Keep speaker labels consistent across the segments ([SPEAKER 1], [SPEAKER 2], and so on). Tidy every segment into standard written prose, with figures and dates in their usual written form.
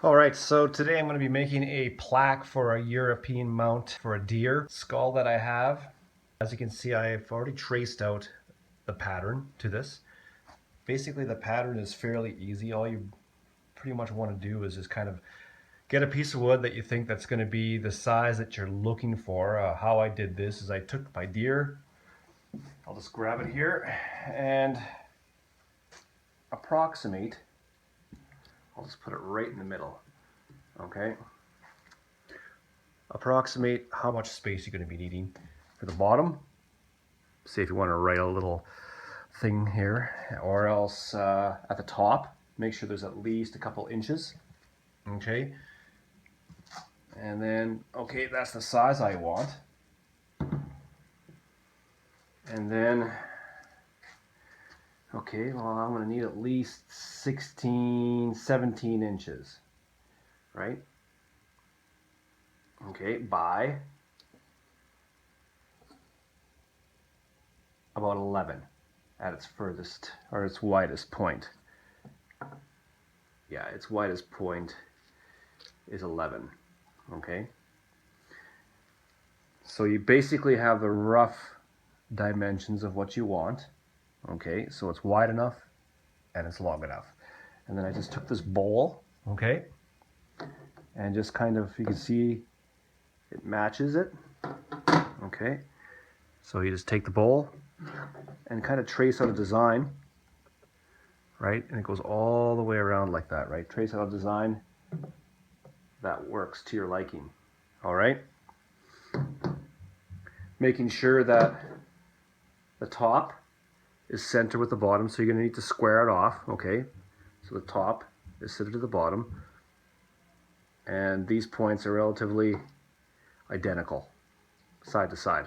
[SPEAKER 1] All right, so today I'm going to be making a plaque for a European mount for a deer skull that I have. As you can see, I've already traced out the pattern to this. Basically, the pattern is fairly easy. All you pretty much want to do is just kind of get a piece of wood that you think that's going to be the size that you're looking for. How I did this is I took my deer. I'll just grab it here and approximate. I'll just put it right in the middle. Okay. Approximate how much space you're going to be needing for the bottom. Say if you want to write a little thing here, or else at the top, make sure there's at least a couple inches. Okay. And then, okay, that's the size I want. And then, okay, well, I'm going to need at least 16, 17 inches, right? Okay, by about 11 at its furthest, or its widest point. Yeah, its widest point is 11, okay? So you basically have the rough dimensions of what you want, okay? So it's wide enough and it's long enough. And then I just took this bowl, okay? And just kind of, you can see it matches it, okay? So you just take the bowl and kind of trace out a design, right? And it goes all the way around like that, right? Trace out a design that works to your liking, all right? Making sure that the top is center with the bottom, so you're gonna need to square it off, okay? So the top is centered to the bottom, and these points are relatively identical, side to side,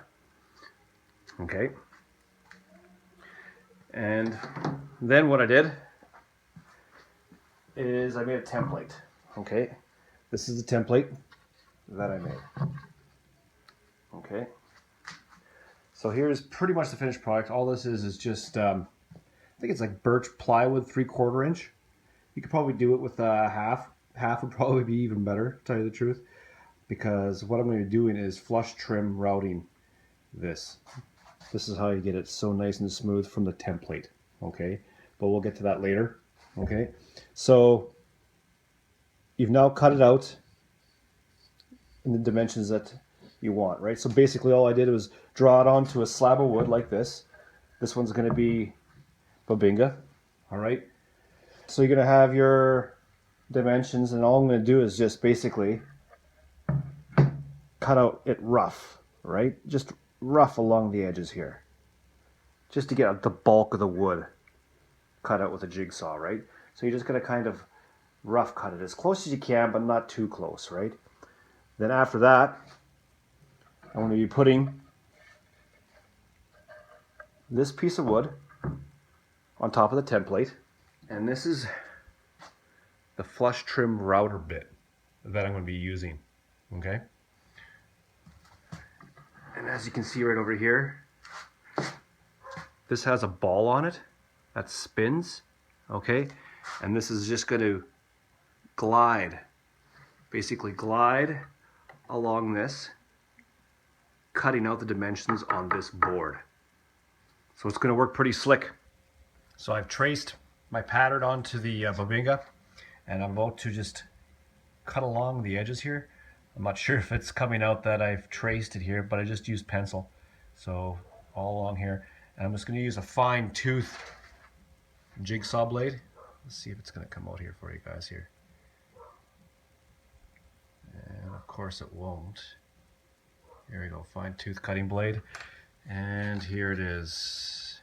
[SPEAKER 1] okay? And then what I did is I made a template, okay? This is the template that I made, okay? So here's pretty much the finished product. All this is just, I think it's like birch plywood, 3/4 inch. You could probably do it with half. Half would probably be even better, to tell you the truth, because what I'm going to be doing is flush trim routing this. This is how you get it so nice and smooth from the template, okay? But we'll get to that later, okay? So you've now cut it out in the dimensions that you want, right? So basically all I did was draw it onto a slab of wood like this. This one's going to be Bobinga, all right? So you're going to have your dimensions, and all I'm going to do is just basically cut out it rough, right? Just rough along the edges here, just to get the bulk of the wood cut out with a jigsaw, right? So you're just going to kind of rough cut it as close as you can, but not too close, right? Then after that, I'm going to be putting this piece of wood on top of the template, and this is the flush trim router bit that I'm going to be using, okay? And as you can see right over here, this has a ball on it that spins, okay? And this is just going to glide, basically glide along this, cutting out the dimensions on this board. So it's going to work pretty slick. So I've traced my pattern onto the Bobinga, and I'm about to just cut along the edges here. I'm not sure if it's coming out that I've traced it here, but I just used pencil. So all along here. And I'm just going to use a fine tooth jigsaw blade. Let's see if it's going to come out here for you guys here. And of course it won't. Here we go, fine tooth cutting blade. And here it is.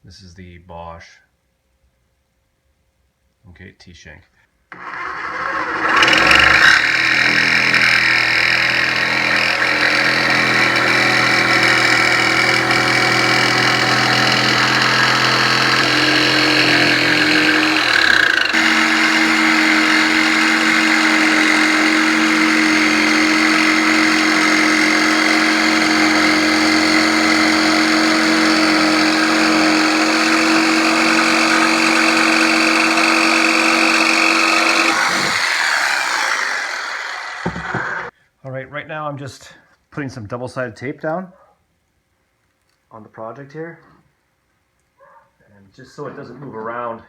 [SPEAKER 1] This is the Bosch, okay, T-shank. right now I'm just putting some double-sided tape down on the project here, and just so it doesn't move around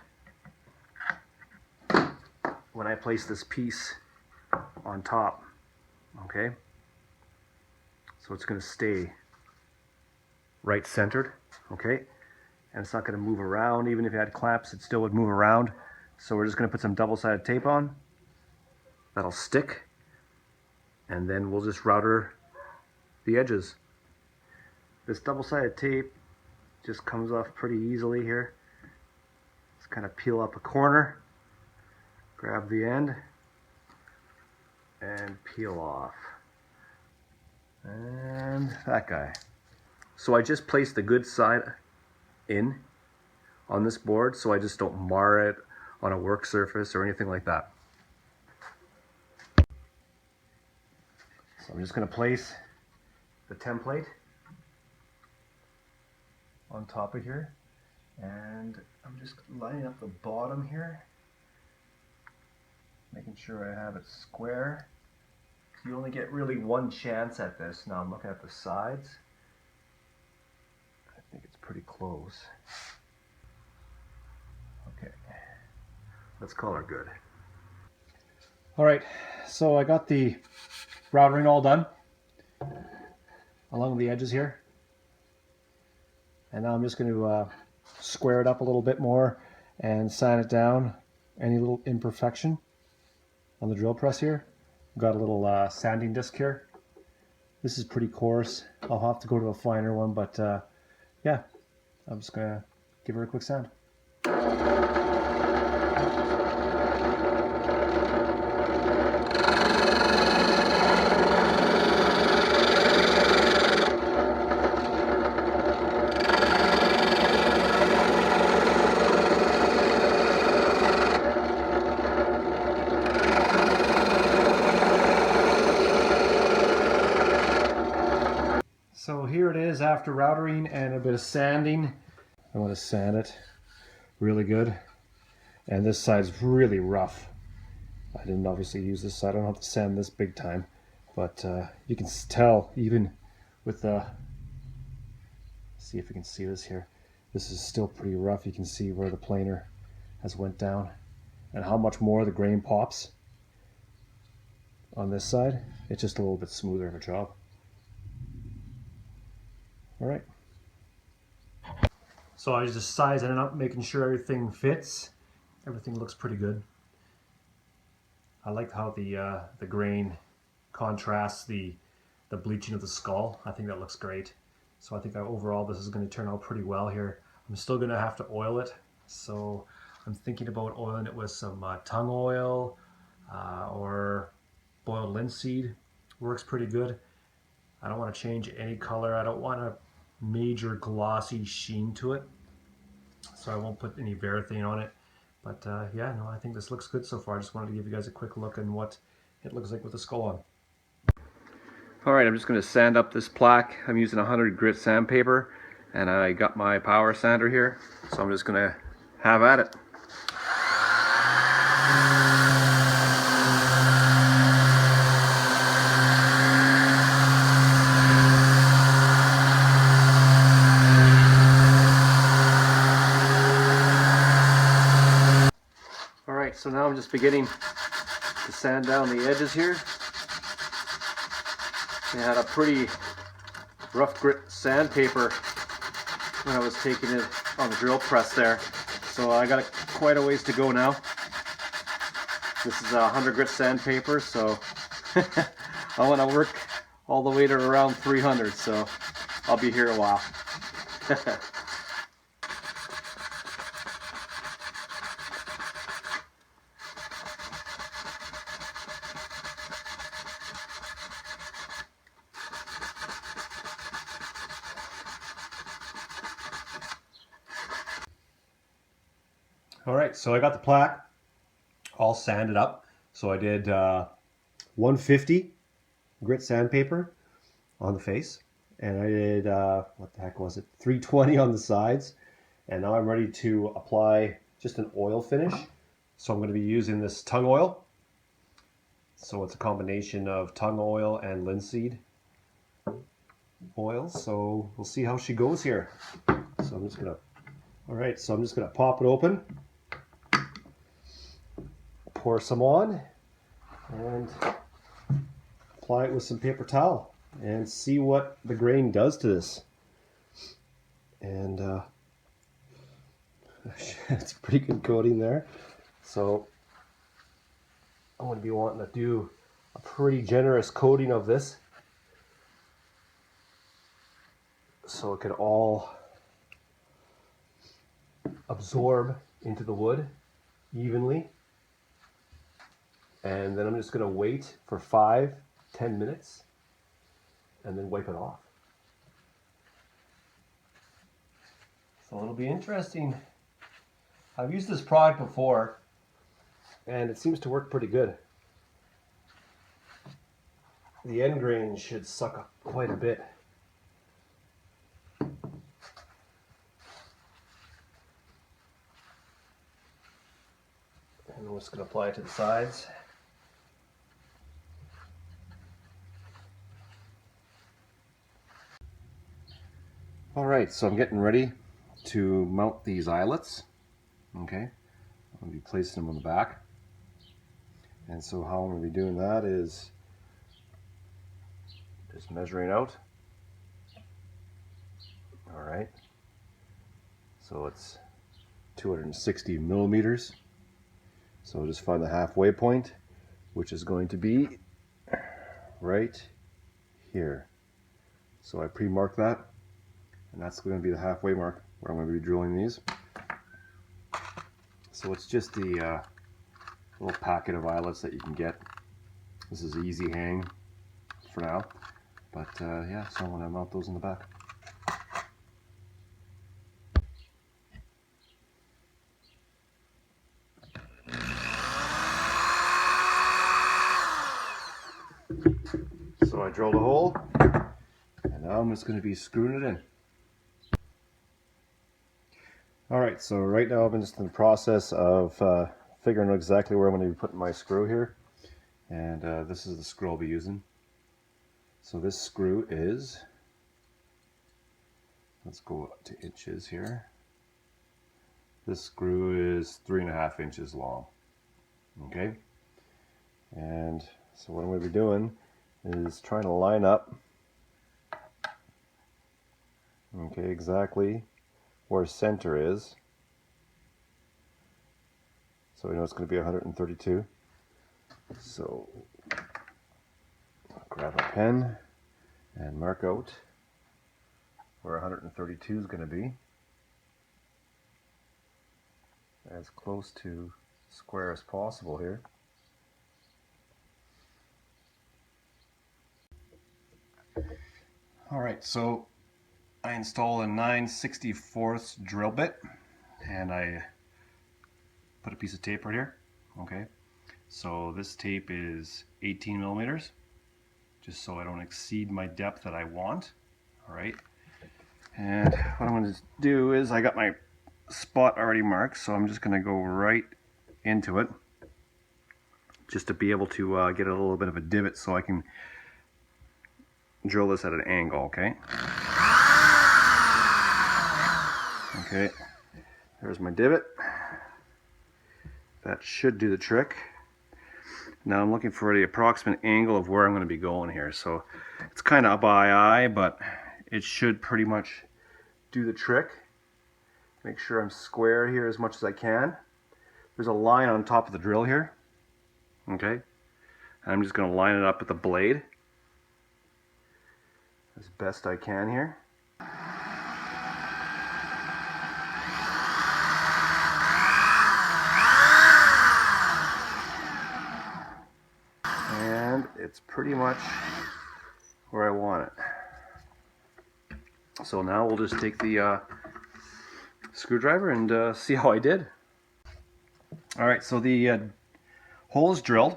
[SPEAKER 1] when I place this piece on top. Okay, so it's going to stay right centered. Okay, and it's not going to move around. Even if you had clamps, it still would move around. So we're just going to put some double-sided tape on that'll stick, and then we'll just router the edges. This double-sided tape just comes off pretty easily here. Just kind of peel up a corner, grab the end, and peel off. And that guy. So I just placed the good side in on this board so I just don't mar it on a work surface or anything like that. So I'm just going to place the template on top of here, and I'm just lining up the bottom here, making sure I have it square. You only get really one chance at this. Now I'm looking at the sides. I think it's pretty close. Okay, let's call her good. All right, so I got the routering all done along the edges here. And now I'm just going to square it up a little bit more and sand it down. Any little imperfection on the drill press here. Got a little sanding disc here. This is pretty coarse. I'll have to go to a finer one, but yeah, I'm just going to give her a quick sand. So here it is after routering and a bit of sanding. I want to sand it really good. And this side's really rough. I didn't obviously use this side. I don't have to sand this big time. But you can tell even with the... See if you can see this here. This is still pretty rough. You can see where the planer has went down. And how much more the grain pops on this side. It's just a little bit smoother of a job. All right. So I was just sizing it up, making sure everything fits. Everything looks pretty good. I like how the grain contrasts the bleaching of the skull. I think that looks great. So I think overall this is going to turn out pretty well here. I'm still going to have to oil it. So I'm thinking about oiling it with some tung oil or boiled linseed. Works pretty good. I don't want to change any color. I don't want a major glossy sheen to it, so I won't put any varathane on it. But yeah, no, I think this looks good so far. I just wanted to give you guys a quick look at what it looks like with the skull on. All right, I'm just going to sand up this plaque. I'm using 100 grit sandpaper, and I got my power sander here, so I'm just going to have at it. So now I'm just beginning to sand down the edges here. I had a pretty rough grit sandpaper when I was taking it on the drill press there. So I got quite a ways to go now. This is 100 grit sandpaper, so I want to work all the way to around 300, so I'll be here a while. All right, so I got the plaque all sanded up. So I did 150 grit sandpaper on the face, and I did, what the heck was it, 320 on the sides. And now I'm ready to apply just an oil finish. So I'm going to be using this tung oil. So it's a combination of tung oil and linseed oil. So we'll see how she goes here. So I'm just gonna, all right, so I'm just gonna pop it open, pour some on, and apply it with some paper towel and see what the grain does to this. And it's a pretty good coating there. So I'm going to be wanting to do a pretty generous coating of this so it can all absorb into the wood evenly. And then I'm just going to wait for 5-10 minutes and then wipe it off. So it'll be interesting. I've used this product before and it seems to work pretty good. The end grain should suck up quite a bit. And I'm just going to apply it to the sides. Alright, so I'm getting ready to mount these eyelets. Okay, I'm going to be placing them on the back. And so how I'm going to be doing that is just measuring out. Alright, so it's 260 millimeters. So just find the halfway point, which is going to be right here. So I pre-mark that, and that's going to be the halfway mark where I'm going to be drilling these. So it's just the little packet of eyelets that you can get. This is easy hang for now, but yeah, so I'm going to mount those in the back. So I drilled a hole, and now I'm just going to be screwing it in. Alright, so right now I'm just in the process of figuring out exactly where I'm going to be putting my screw here. And this is the screw I'll be using. So this screw is, let's go up to inches here. This screw is 3.5 inches long. Okay? And so what I'm going to be doing is trying to line up, okay, exactly where center is. So we know it's going to be 132. So I'll grab a pen and mark out where 132 is going to be, as close to square as possible here. Alright, so I installed a 9/64 drill bit, and I put a piece of tape right here. Okay, so this tape is 18 millimeters, just so I don't exceed my depth that I want. Alright, and what I'm going to do is I got my spot already marked, so I'm just going to go right into it, just to be able to get a little bit of a divot so I can drill this at an angle. Okay. Okay, there's my divot. That should do the trick. Now I'm looking for the approximate angle of where I'm going to be going here. So it's kind of by eye, but it should pretty much do the trick. Make sure I'm square here as much as I can. There's a line on top of the drill here. Okay, and I'm just going to line it up with the blade as best I can here. And it's pretty much where I want it. So now we'll just take the screwdriver and see how I did. Alright, so the hole is drilled.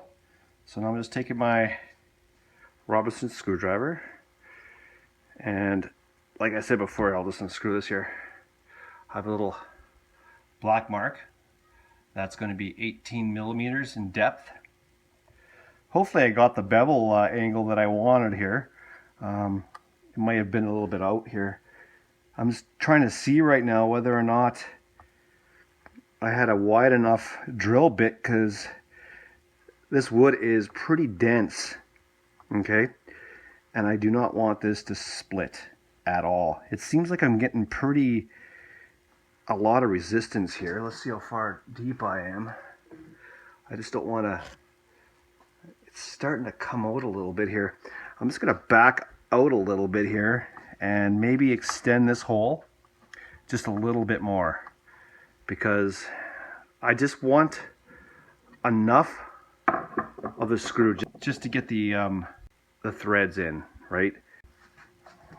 [SPEAKER 1] So now I'm just taking my Robinson screwdriver, and like I said before, I'll just unscrew this here. I have a little black mark that's going to be 18 millimeters in depth. Hopefully I got the bevel angle that I wanted here. It might have been a little bit out here. I'm just trying to see right now whether or not I had a wide enough drill bit, because this wood is pretty dense, okay? And I do not want this to split at all. It seems like I'm getting a lot of resistance here. Let's see how far deep I am. I just don't want to, it's starting to come out a little bit here. I'm just going to back out a little bit here and maybe extend this hole just a little bit more, because I just want enough of the screw just to get the threads in, right?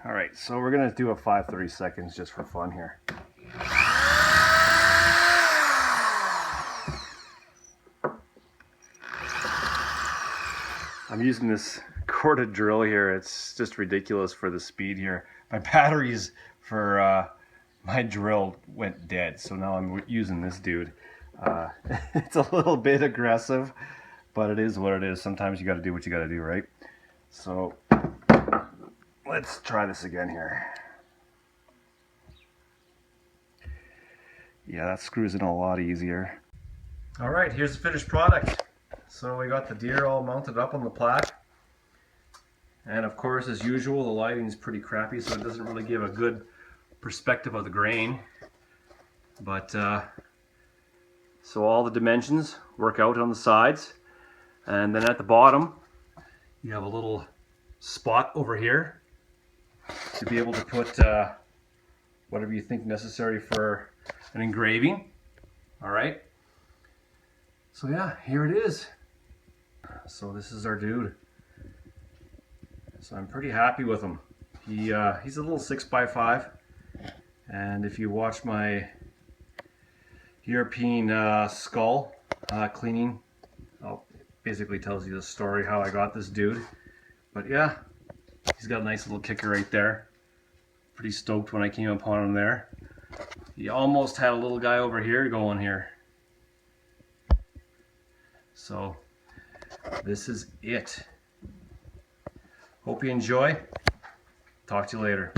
[SPEAKER 1] All right, so we're gonna do a 5/32 just for fun here. I'm using this corded drill here. It's just ridiculous for the speed here. My batteries for my drill went dead, so now I'm using this dude. It's a little bit aggressive, but it is what it is. Sometimes you got to do what you got to do, right? So let's try this again here. Yeah, that screws in a lot easier. All right, here's the finished product. So we got the deer all mounted up on the plaque. And of course, as usual, the lighting is pretty crappy, so it doesn't really give a good perspective of the grain. But so all the dimensions work out on the sides. And then at the bottom, you have a little spot over here to be able to put whatever you think necessary for an engraving. All right. So yeah, here it is. So this is our dude. So I'm pretty happy with him. He's a little 6x5, and if you watch my European skull cleaning, it basically tells you the story how I got this dude. But yeah, he's got a nice little kicker right there. Pretty stoked when I came upon him there. He almost had a little guy over here going here. So this is it. Hope you enjoy. Talk to you later.